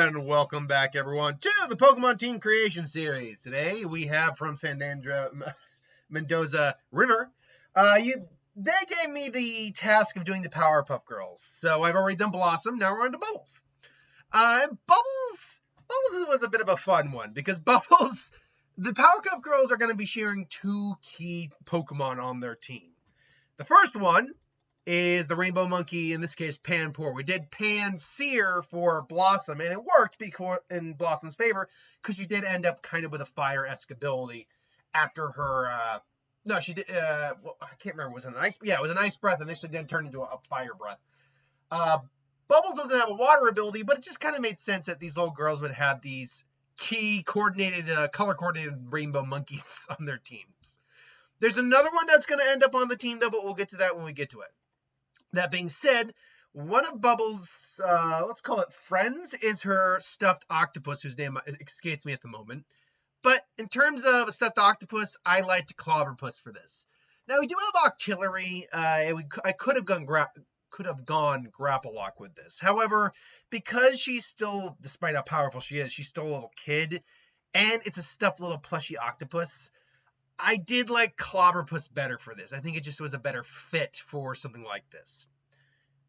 And welcome back, everyone, to the Pokemon Team Creation Series. Today, we have from Sandandra Mendoza River. They gave me the task of doing the Powerpuff Girls. So I've already done Blossom, now we're on to Bubbles. Bubbles was a bit of a fun one, because Bubbles, the Powerpuff Girls are going to be sharing two key Pokemon on their team. The first one is the Rainbow Monkey, in this case, Panpour. We did Pansear for Blossom, and it worked in Blossom's favor, because she did end up kind of with a fire-esque ability after her, no, she did, well, I can't remember, was it an ice? Yeah, it was an ice breath, and then she then turned into a fire breath. Bubbles doesn't have a water ability, but it just kind of made sense that these little girls would have these key coordinated, color-coordinated rainbow monkeys on their teams. There's another one that's going to end up on the team, though, but we'll get to that when we get to it. That being said, one of Bubbles', let's call it friends, is her stuffed octopus, whose name escapes me at the moment. But in terms of a stuffed octopus, I liked Clobberpuss for this. Now, we do have Octillery. I could have gone Grapple-Lock with this. However, because she's still, despite how powerful she is, she's still a little kid, and it's a stuffed little plushy octopus, I did like Clobberpuss better for this. I think it just was a better fit for something like this.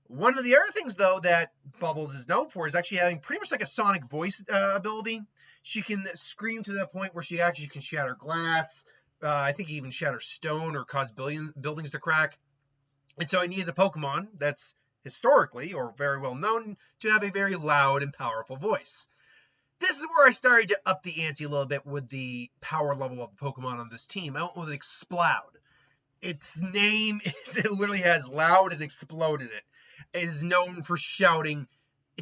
One of the other things, though, that Bubbles is known for is actually having pretty much like a sonic voice ability. She can scream to the point where she actually can shatter glass. I think even shatter stone or cause buildings to crack. And so I needed a Pokemon that's historically, or very well known, to have a very loud and powerful voice. This is where I started to up the ante a little bit with the power level of Pokemon on this team. I went with Exploud. Its name it literally has loud and explode in it. It is known for shouting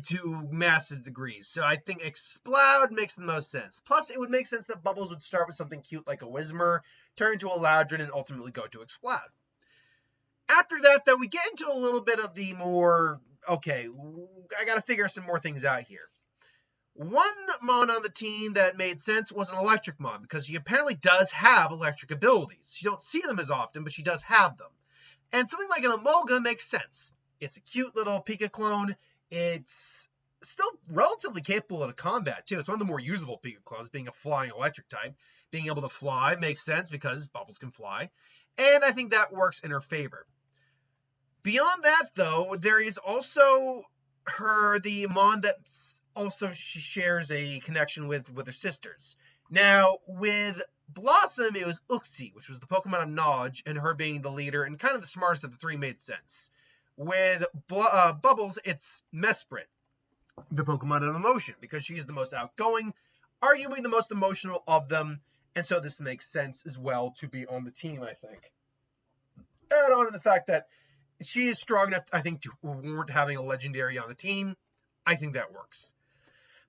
to massive degrees. So I think Exploud makes the most sense. Plus, it would make sense that Bubbles would start with something cute like a Whismur, turn into a Loudron, and ultimately go to Exploud. After that, though, we get into a little bit of the more, okay, I got to figure some more things out here. One Mon on the team that made sense was an Electric Mon, because she apparently does have electric abilities. You don't see them as often, but she does have them. And something like an Emolga makes sense. It's a cute little Pika clone. It's still relatively capable of combat, too. It's one of the more usable Pika clones, being a flying electric type. Being able to fly makes sense because Bubbles can fly. And I think that works in her favor. Beyond that, though, there is also the Mon that also she shares a connection with her sisters. Now, with Blossom, it was Uxie, which was the Pokemon of knowledge, and her being the leader and kind of the smartest of the three made sense. With Bubbles, it's Mesprit, the Pokemon of emotion, because she is the most outgoing, arguably the most emotional of them, and so this makes sense as well to be on the team, I think. Add on to the fact that she is strong enough, I think, to warrant having a legendary on the team. I think that works.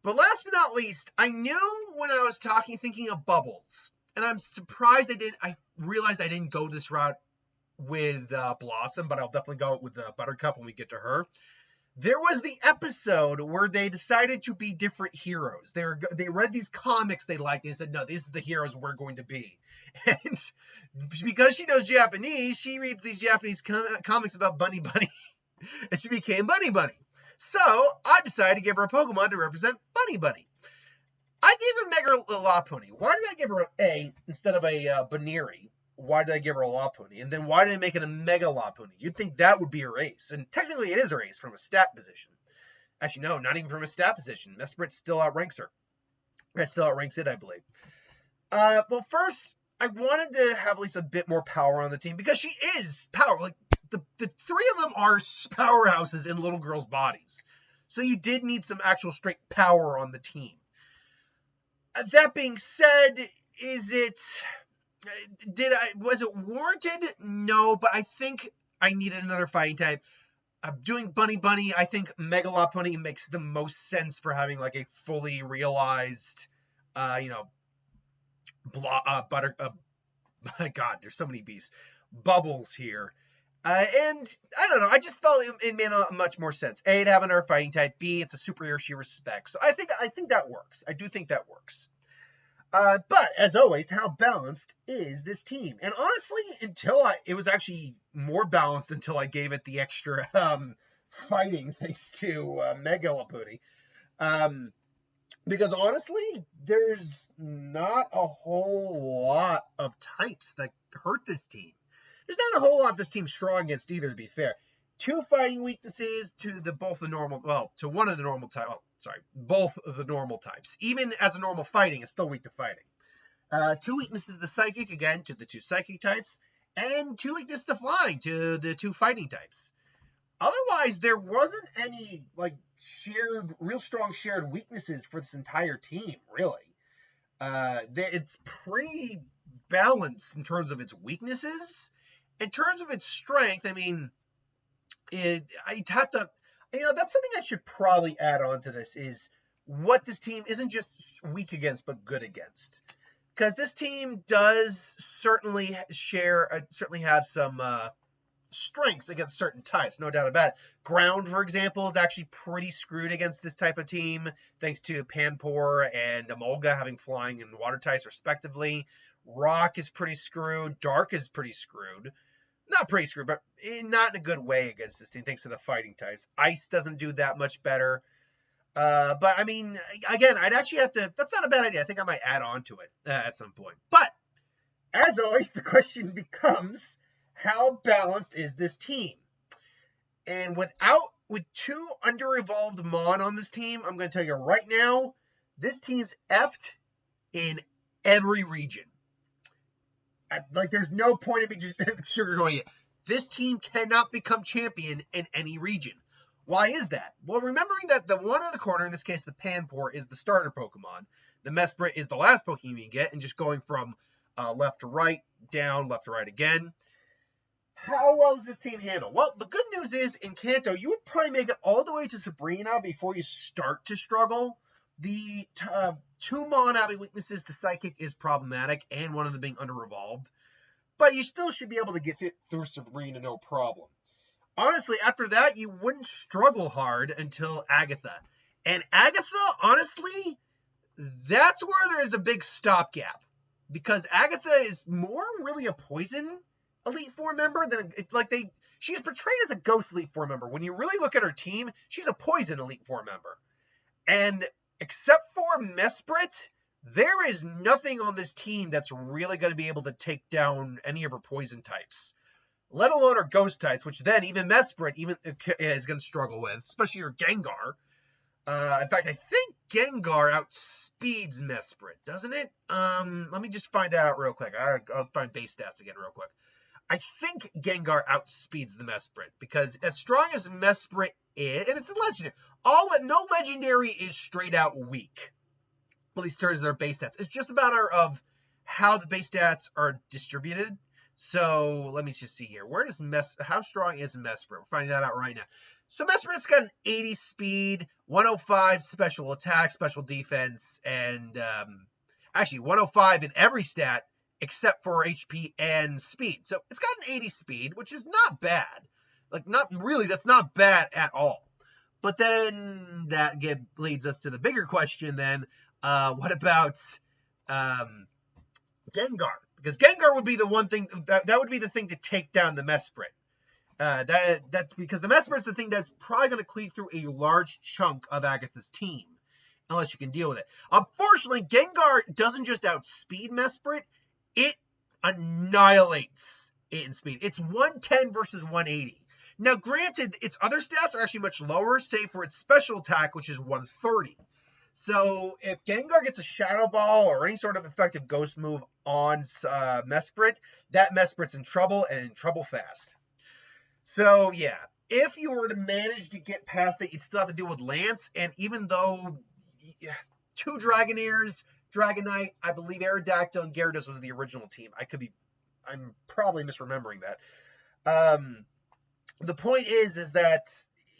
But last but not least, I knew when I was thinking of Bubbles, and I'm surprised I realized I didn't go this route with Blossom, but I'll definitely go with Buttercup when we get to her. There was the episode where they decided to be different heroes. They read these comics they liked, and they said, no, this is the heroes we're going to be. And because she knows Japanese, she reads these Japanese comics about Bunny Bunny, and she became Bunny Bunny. So, I decided to give her a Pokemon to represent Bunny Bunny. I gave her Mega Lopunny. Why did I give her an A instead of a Baneri? Why did I give her a Lopunny? And then why did I make it a Mega Lopunny? You'd think that would be her ace. And technically it is her ace from a stat position. Actually, no, not even from a stat position. Mesprit still outranks her. That still outranks it, I believe. Well, first, I wanted to have at least a bit more power on the team, because she is power. Like, the three of them are powerhouses in little girls' bodies. So you did need some actual straight power on the team. That being said, was it warranted? No, but I think I needed another fighting type. Doing Bunny Bunny, I think Mega Lopunny makes the most sense for having like a fully realized, God, there's so many beasts. Bubbles here. And I don't know, I just felt it made much more sense. A, to have another fighting type. B, it's a superhero she respects. So I think that works. I do think that works. But as always, how balanced is this team? And honestly, it was actually more balanced until I gave it the extra fighting thanks to Mega Lopunny. Because honestly, there's not a whole lot of types that hurt this team. There's not a whole lot this team's strong against either, to be fair. 2 fighting weaknesses to to one of the normal types. Oh, sorry, both of the normal types. Even as a normal fighting, it's still weak to fighting. 2 weaknesses to psychic, again, to the 2 psychic types. And 2 weaknesses to flying, to the 2 fighting types. Otherwise, there wasn't any real strong shared weaknesses for this entire team, really. It's pretty balanced in terms of its weaknesses. In terms of its strength, I mean, I'd have to, that's something I should probably add on to this, is what this team isn't just weak against, but good against. Because this team does certainly have some strengths against certain types, no doubt about it. Ground, for example, is actually pretty screwed against this type of team, thanks to Panpour and Emolga having flying and water types respectively. Rock is pretty screwed. Dark is pretty screwed. Not pretty screwed, but not in a good way against this team, thanks to the fighting types. Ice doesn't do that much better. But I mean, again, I'd actually have to, that's not a bad idea. I think I might add on to it at some point. But as always, the question becomes, how balanced is this team? And with 2 under-evolved Mon on this team, I'm going to tell you right now, this team's effed in every region. There's no point in me just sugarcoating it. This team cannot become champion in any region. Why is that? Well, remembering that the one in the corner, in this case the Panpour, is the starter Pokemon. The Mesprit is the last Pokemon you can get, and just going from left to right, down, left to right again. How well does this team handle? Well, the good news is, in Kanto, you would probably make it all the way to Sabrina before you start to struggle. The 2 Mon having weaknesses to Psychic is problematic, and one of them being under-evolved. But you still should be able to get through Sabrina no problem. Honestly, after that, you wouldn't struggle hard until Agatha. And Agatha, honestly, that's where there's a big stopgap. Because Agatha is more really a poison Elite Four member than she is portrayed as a ghost Elite Four member. When you really look at her team, she's a poison Elite Four member. And except for Mesprit, there is nothing on this team that's really going to be able to take down any of her poison types. Let alone her ghost types, which then even Mesprit is going to struggle with, especially her Gengar. In fact, I think Gengar outspeeds Mesprit, doesn't it? Let me just find that out real quick. I'll find base stats again real quick. I think Gengar outspeeds the Mesprit, because as strong as Mesprit is, and it's a legendary, no legendary is straight out weak. At least in terms of their base stats. It's just a matter of how the base stats are distributed. So let me just see here. How strong is Mesprit? We're finding that out right now. So Mesprit's got an 80 speed, 105 special attack, special defense, and actually 105 in every stat except for HP and speed. So it's got an 80 speed, which is not bad. That's not bad at all. But then that leads us to the bigger question then. What about Gengar? Because Gengar would be the one thing that would be the thing to take down the Mesprit. That's because the Mesprit is the thing that's probably going to cleave through a large chunk of Agatha's team, unless you can deal with it. Unfortunately, Gengar doesn't just outspeed Mesprit; it annihilates it in speed. It's 110 versus 180. Now, granted, its other stats are actually much lower, save for its special attack, which is 130. So if Gengar gets a Shadow Ball or any sort of effective Ghost move on Mesprit, that Mesprit's in trouble, and in trouble fast. So yeah, if you were to manage to get past it, you'd still have to deal with Lance, and even though 2 Dragonairs, Dragonite, I believe Aerodactyl and Gyarados was the original team. I'm probably misremembering that. The point is that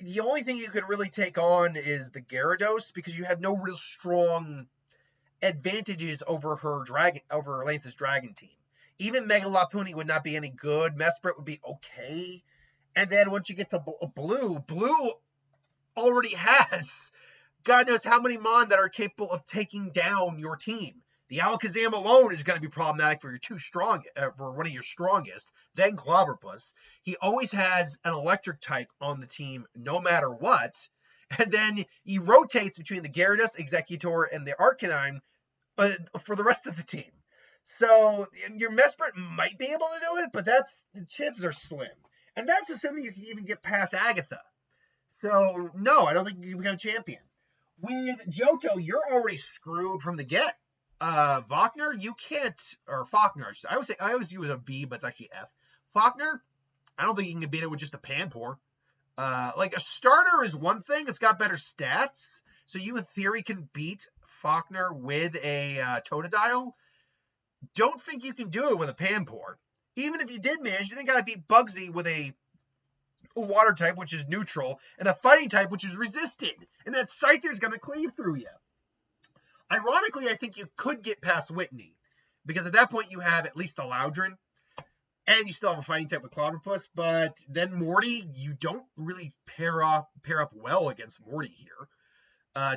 the only thing you could really take on is the Gyarados, because you had no real strong advantages over Lance's Dragon team. Even Mega Lopunny would not be any good. Mesprit would be okay. And then once you get to Blue already has God knows how many Mon that are capable of taking down your team. The Alakazam alone is going to be problematic for one of your strongest. Then Clobberpuss. He always has an electric type on the team no matter what. And then he rotates between the Gyarados, Executor, and the Arcanine for the rest of the team. So your Mesprit might be able to do it, but the chances are slim. And that's assuming you can even get past Agatha. So no, I don't think you can become champion. With Johto, you're already screwed from the get. Faulkner, you can't, or Faulkner, I always use a V, but it's actually F. Faulkner, I don't think you can beat it with just a Panpour. Like a starter is one thing, it's got better stats, so you in theory can beat Faulkner with a Totodile. Don't think you can do it with a Panpour. Even if you did manage, you then got to beat Bugsy with a water type, which is neutral, and a fighting type, which is resisted. And that Scyther's going to cleave through you. Ironically, I think you could get past Whitney, because at that point you have at least the Loudron, and you still have a fighting type with Clobbopus, but then Morty, you don't really pair up well against Morty here.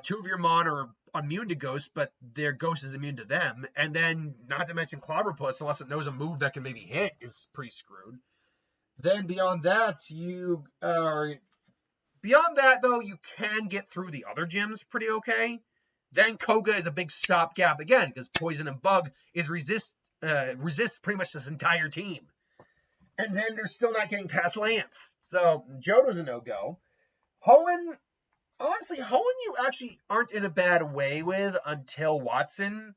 Two of your Mon are immune to Ghost, but their Ghost is immune to them, and then, not to mention Clobbopus, unless it knows a move that can maybe hit, is pretty screwed. Then beyond that, though, you can get through the other gyms pretty okay. Then Koga is a big stopgap again, because Poison and Bug is resists pretty much this entire team. And then they're still not getting past Lance. So Johto's a no-go. Hoenn, honestly, you actually aren't in a bad way with until Watson.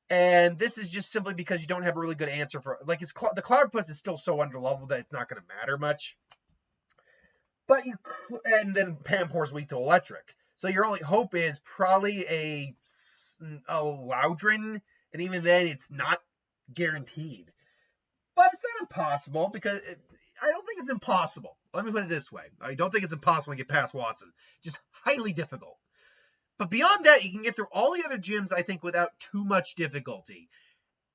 And this is just simply because you don't have a really good answer for, like, the Cloudopus is still so underleveled that it's not going to matter much. And then Panpour's weak to electric. So your only hope is probably a Loudron, and even then it's not guaranteed. But it's not impossible, because I don't think it's impossible. Let me put it this way. I don't think it's impossible to get past Watson. Just highly difficult. But beyond that, you can get through all the other gyms, I think, without too much difficulty.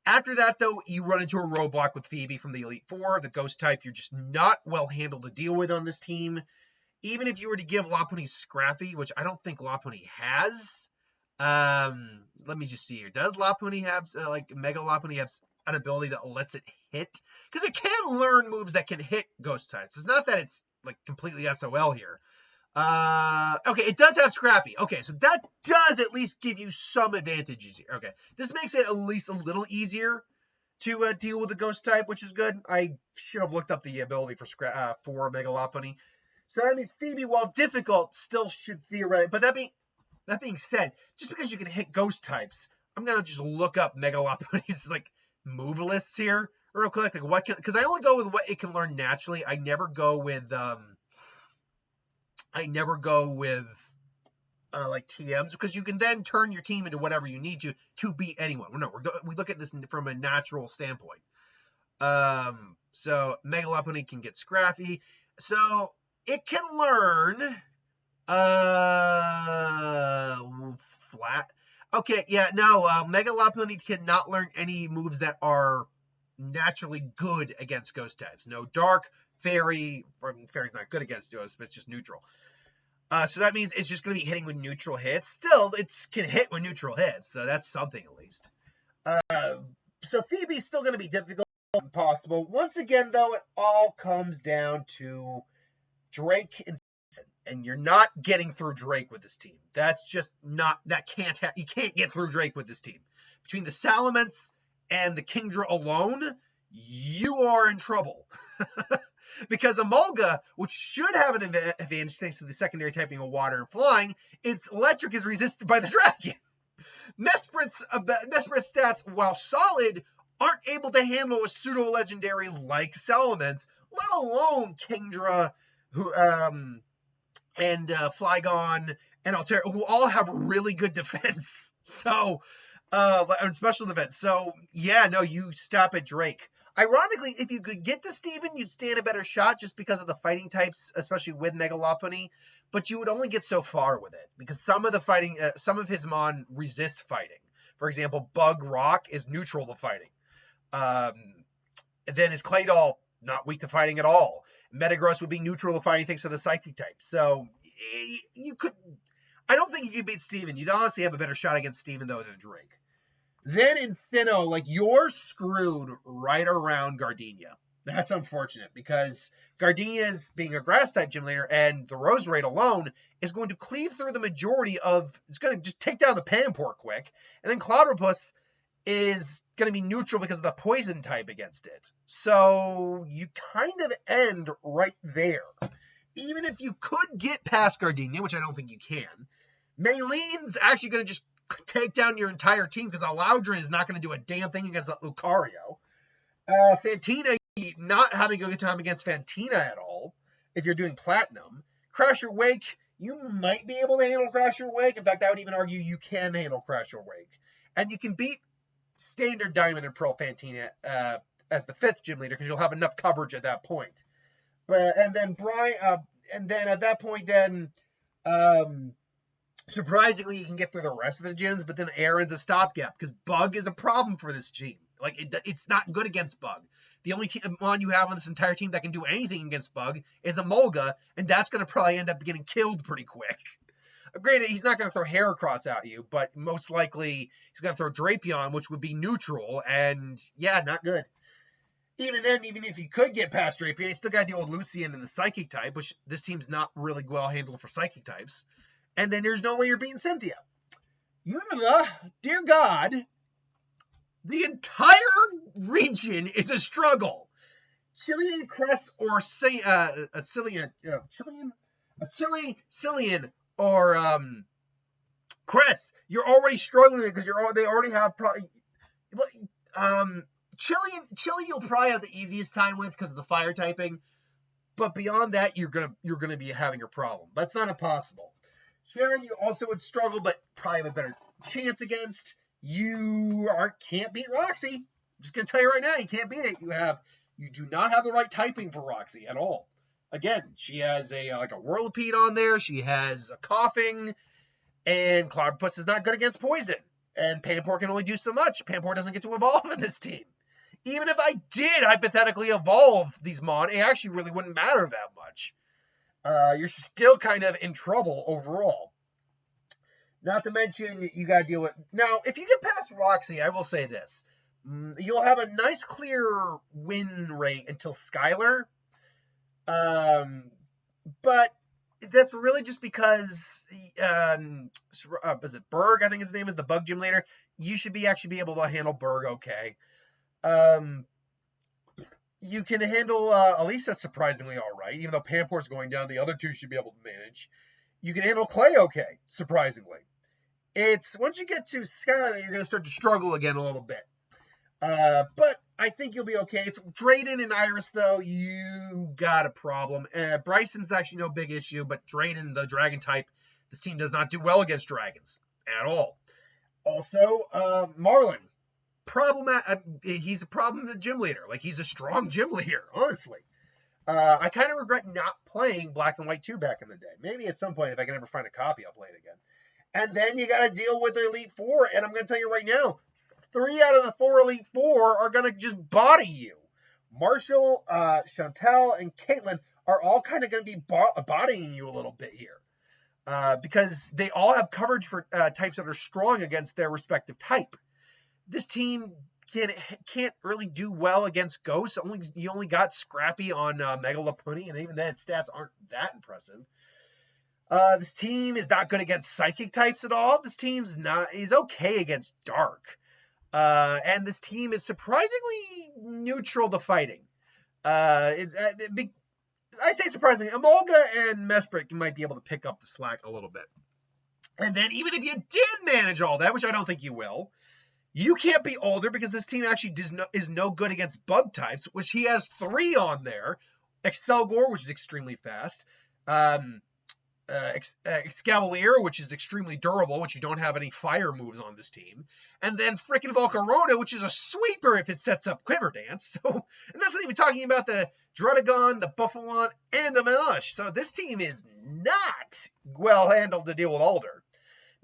After that, though, you run into a roadblock with Phoebe from the Elite Four. The Ghost type, you're just not well handled to deal with on this team. Even if you were to give Lopunny Scrappy, which I don't think Lopunny has. Let me just see here. Does Lopunny have, Mega Lopunny have an ability that lets it hit? Because it can learn moves that can hit Ghost types. It's not that it's, completely SOL here. Okay, it does have Scrappy. Okay, so that does at least give you some advantages here. Okay, this makes it at least a little easier to deal with the Ghost type, which is good. I should have looked up the ability for Mega Lopunny. So that means Phoebe, while difficult, still should theoretically. But that being said, just because you can hit Ghost types, I'm gonna just look up Mega Lopunny's move lists here real quick. Because I only go with what it can learn naturally. I never go with TMs, because you can then turn your team into whatever you need to beat anyone. No, we look at this from a natural standpoint. So Mega Lopunny can get Scrappy. So it can learn flat. Okay, yeah, no, Mega Lopunny cannot learn any moves that are naturally good against Ghost types. No Dark, Fairy. Fairy's not good against us, but it's just neutral. So that means it's just going to be hitting with neutral hits. Still, it can hit with neutral hits, so that's something at least. So Phoebe's still going to be difficult and possible. Once again, though, it all comes down to Drake and you're not getting through Drake with this team. That's just not, you can't get through Drake with this team. Between the Salamence and the Kingdra alone, you are in trouble. Because Emolga, which should have an advantage thanks to the secondary typing of water and flying, its electric is resisted by the dragon. Mesprit's stats, while solid, aren't able to handle a pseudo-legendary like Salamence, let alone Kingdra, and Flygon and Altera, who all have really good defense. So, and special defense. So, yeah, no, you stop at Drake. Ironically, if you could get to Steven, you'd stand a better shot just because of the fighting types, especially with Mega Lopunny, but you would only get so far with it because some of his Mon resist fighting. For example, Bug Rock is neutral to fighting. Then his Claydol, not weak to fighting at all. Metagross would be neutral to fighting thanks to the Psychic type. So, I don't think you could beat Steven. You'd honestly have a better shot against Steven, though, than Drake. Then in Sinnoh, you're screwed right around Gardenia. That's unfortunate because Gardenia's being a grass-type gym leader, and the Roserade alone is going to cleave through the majority of... It's going to just take down the Pampor quick, and then Cloudopus is going to be neutral because of the poison type against it. So you kind of end right there. Even if you could get past Gardenia, which I don't think you can, Maylene's actually going to just take down your entire team because Loudron is not going to do a damn thing against Lucario. Fantina, not having a good time against Fantina at all if you're doing Platinum. Crasher Wake, you might be able to handle Crasher Wake. In fact, I would even argue you can handle Crasher Wake. And you can beat Standard Diamond and Pearl Fantina as the 5th gym leader because you'll have enough coverage at that point. And then at that point, surprisingly, you can get through the rest of the gyms, but then Aaron's a stopgap because Bug is a problem for this team. Like, it's not good against Bug. The only one you have on this entire team that can do anything against Bug is Emolga, and that's going to probably end up getting killed pretty quick. Granted, he's not going to throw Heracross at you, but most likely he's going to throw Drapion, which would be neutral, and yeah, not good. Even then, even if you could get past Drapion, you still got to deal with Lucian and the Psychic type, which this team's not really well handled for Psychic types. And then there's no way you're beating Cynthia. Unova, dear God, the entire region is a struggle. Chilean Crest or Cillian or Crest, you're already struggling because they already have probably Chile you'll probably have the easiest time with because of the fire typing, but beyond that you're gonna be having a problem. That's not impossible. Sharon, you also would struggle, but probably have a better chance against. You can't beat Roxy. I'm just gonna tell you right now, you can't beat it. You do not have the right typing for Roxy at all. Again, she has a Whirlipede on there. She has a Coughing, and Cloudopus is not good against Poison. And Pampor can only do so much. Pampor doesn't get to evolve in this team. Even if I did hypothetically evolve these Mon, it actually really wouldn't matter that much. You're still kind of in trouble overall. Not to mention, you got to deal with... Now, if you get past Roxy, I will say this. You'll have a nice, clear win rate until Skylar. But that's really just because... is it Berg, I think his name is, the Bug Gym Leader? You should actually be able to handle Berg okay. You can handle Elisa surprisingly all right, even though Pampor's going down. The other two should be able to manage. You can handle Clay okay, surprisingly. It's once you get to Skyline, you're going to start to struggle again a little bit. But I think you'll be okay. It's Drayden and Iris, though, you got a problem. Bryson's actually no big issue, but Drayden, the dragon type, this team does not do well against dragons at all. Also, Marlon. He's a problem to the gym leader. Like, he's a strong gym leader, honestly. I kind of regret not playing Black and White 2 back in the day. Maybe at some point, if I can ever find a copy, I'll play it again. And then you got to deal with the Elite Four, and I'm going to tell you right now, 3 out of the 4 Elite Four are going to just body you. Marshall, Chantel, and Caitlin are all kind of going to be bodying you a little bit here. Because they all have coverage for types that are strong against their respective type. This team can't really do well against Ghosts. You only got Scrappy on Megalopony, and even then, its stats aren't that impressive. This team is not good against Psychic types at all. This team's is okay against Dark. And this team is surprisingly neutral to fighting. I say surprisingly. Emolga and Mesprit might be able to pick up the slack a little bit. And then even if you did manage all that, which I don't think you will, you can't be older because this team actually is no good against bug types, which he has 3 on there. Excelgor, which is extremely fast. Excavalier, which is extremely durable, which you don't have any fire moves on this team. And then frickin' Volcarona, which is a sweeper if it sets up Quiver Dance. So, and that's not even talking about the Drudagon, the Buffalon, and the Melush. So this team is not well handled to deal with Alder.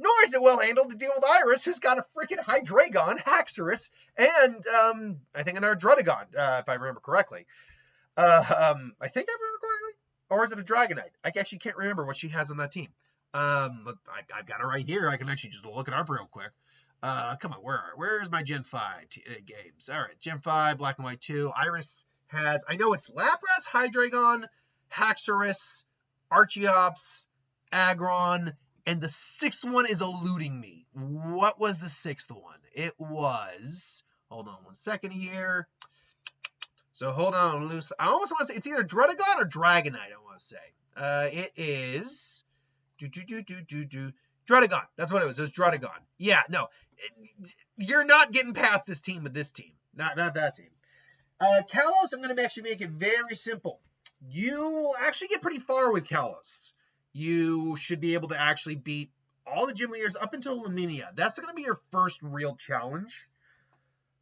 Nor is it well handled to deal with Iris, who's got a freaking Hydreigon, Haxorus, and I think another Drudagon, if I remember correctly. I think I remember correctly. Or is it a Dragonite? I actually can't remember what she has on that team. I've got it right here. I can actually just look it up real quick. Come on, where's my Gen 5 games? All right, Gen 5, Black and White 2. Iris has, I know it's Lapras, Hydreigon, Haxorus, Archeops, Aggron, and the sixth one is eluding me. What was the sixth one? It was, hold on one second here. So hold on, loose. I almost want to say it's either Druddigon or Dragonite, I want to say. It is Druddigon. That's what it was. It was Druddigon. Yeah, no. You're not getting past this team with this team. Not that team. Kalos, I'm going to actually make it very simple. You actually get pretty far with Kalos. You should be able to actually beat all the gym leaders up until Luminia. That's going to be your first real challenge.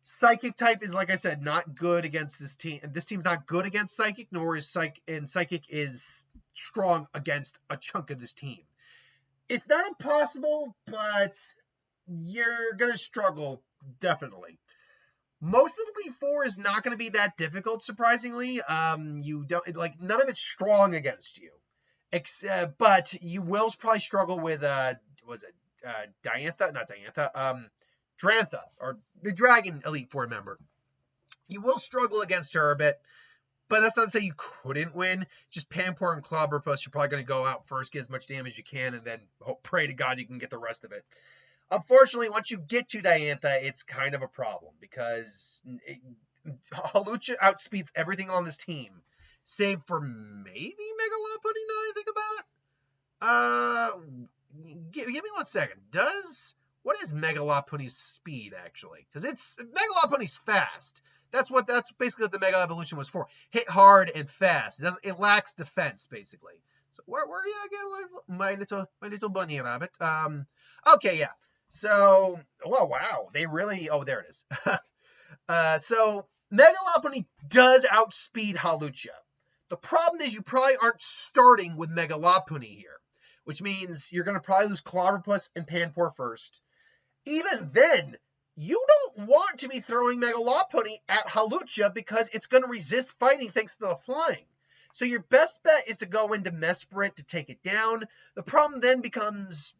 Psychic type is, like I said, not good against this team. This team's not good against Psychic, nor is Psychic is strong against a chunk of this team. It's not impossible, but you're going to struggle, definitely. Most of the Elite Four is not going to be that difficult, surprisingly. You don't, like, none of it's strong against you. But you will probably struggle with, Diantha? Not Diantha. Drantha, or the Dragon Elite Four member. You will struggle against her a bit, but that's not to say you couldn't win. Just Pampor and Clobberpuss, you're probably going to go out first, get as much damage as you can, and then pray to God you can get the rest of it. Unfortunately, once you get to Diantha, it's kind of a problem, because Hawlucha outspeeds everything on this team, save for maybe Mega Lopunny, now that I think about it. Give me 1 second. What is Mega Lopunny's speed, actually? Because Mega Lopunny's fast. That's basically what the Mega Evolution was for. Hit hard and fast. It lacks defense, basically. So where are you again, my little bunny rabbit? Okay, yeah. So, oh wow, they really. Oh, there it is. So Mega Lopunny does outspeed Hawlucha. The problem is you probably aren't starting with Mega Lopunny here, which means you're going to probably lose Clobberpuss and Pampor first. Even then, you don't want to be throwing Mega Lopunny at Hawlucha because it's going to resist fighting thanks to the flying. So your best bet is to go into Mesprit to take it down. The problem then becomes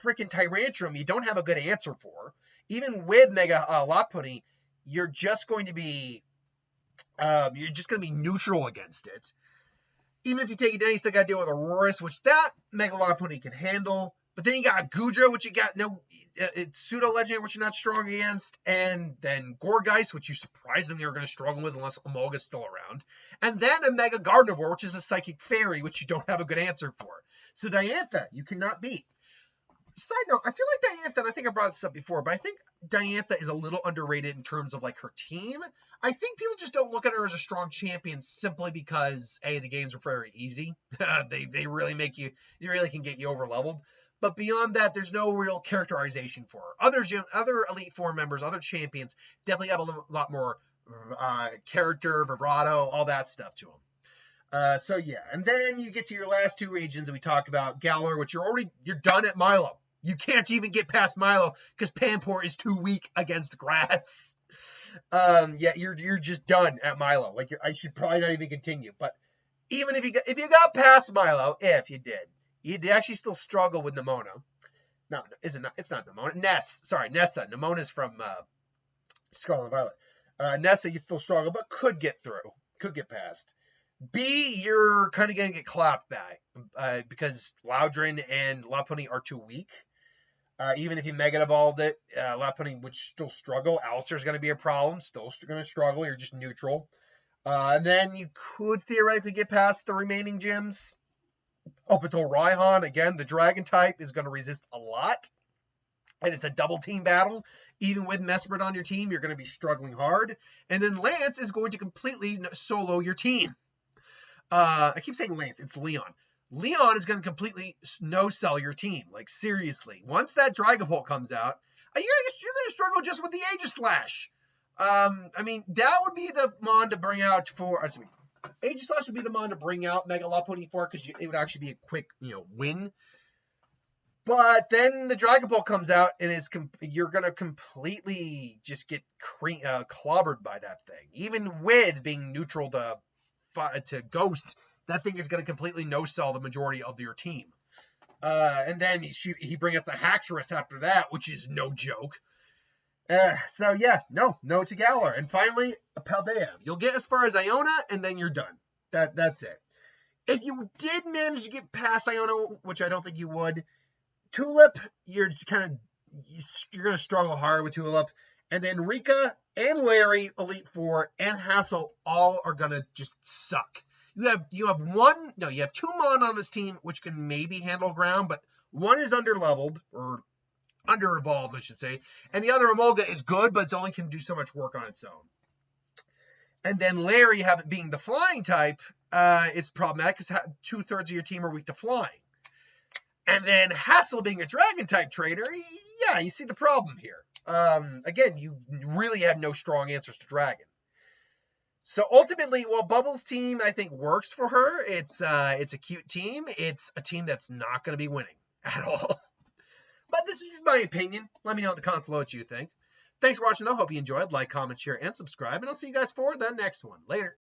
freaking Tyrantrum you don't have a good answer for. Even with Mega Lopunny, you're just going to be neutral against it. Even if you take it down, you still got to deal with Aurorus, which that Mega Lopunny can handle. But then you got Goodra, which you got it's pseudo legendary, which you're not strong against, and then Gourgeist, which you surprisingly are going to struggle with unless Emolga's still around, and then a Mega Gardevoir, which is a Psychic Fairy, which you don't have a good answer for. So Diantha, you cannot beat. Side note, I feel like Diantha, and I think I brought this up before, but I think Diantha is a little underrated in terms of like her team. I think people just don't look at her as a strong champion simply because the games are very easy. they really can get you over leveled. But beyond that, there's no real characterization for her. Other Elite Four members, other champions, definitely have a lot more character, vibrato, all that stuff to them. So yeah, and then you get to your last two regions that we talked about, Galar, which you're done at Milo. You can't even get past Milo because Pampor is too weak against grass. Yeah, you're just done at Milo. Like I should probably not even continue. But even if you got past Milo, if you did. You'd actually still struggle with Nemona. No, it's not Nemona. Nessa. Nemona's from Scarlet Violet. Nessa, you still struggle, but could get through. Could get past. B, you're kind of going to get clapped back because Loudron and Lopunny are too weak. Even if you Mega Evolved it, Lopunny would still struggle. Alistair's going to be a problem. Still going to struggle. You're just neutral. Then you could theoretically get past the remaining gyms. Up until Raihan, again, the Dragon type is going to resist a lot. And it's a double team battle. Even with Mesprit on your team, you're going to be struggling hard. And then Lance is going to completely solo your team. I keep saying Lance, it's Leon. Leon is going to completely no-sell your team. Like, seriously. Once that Dragapult comes out, you're going to struggle just with the Aegislash. I mean, that would be the mon to bring out for... Aegislash would be the mon to bring out Mega Lopunny for because it would actually be a quick, win. But then the Dragapult comes out and you're going to completely just get clobbered by that thing. Even with being neutral to Ghost, that thing is going to completely no-sell the majority of your team. And then he brings out the Haxorus after that, which is no joke. So yeah, no to Galar. And finally, a Paldea. You'll get as far as Iona, and then you're done. That's it. If you did manage to get past Iona, which I don't think you would, Tulip, you're just you're gonna struggle hard with Tulip. And then Rika and Larry, Elite Four, and Hassel all are gonna just suck. You have two Mon on this team which can maybe handle ground, but one is underleveled or under evolved, I should say, and the other Emolga is good, but it only can do so much work on its own. And then Larry, being the flying type, is problematic because 2/3 of your team are weak to flying. And then Hassel being a dragon type trader, yeah, you see the problem here. Again, you really have no strong answers to dragon. So ultimately, while Bubbles' team I think works for her, it's a cute team. It's a team that's not going to be winning at all. But this is just my opinion. Let me know in the comments below what you think. Thanks for watching, though. Hope you enjoyed. Like, comment, share, and subscribe. And I'll see you guys for the next one. Later.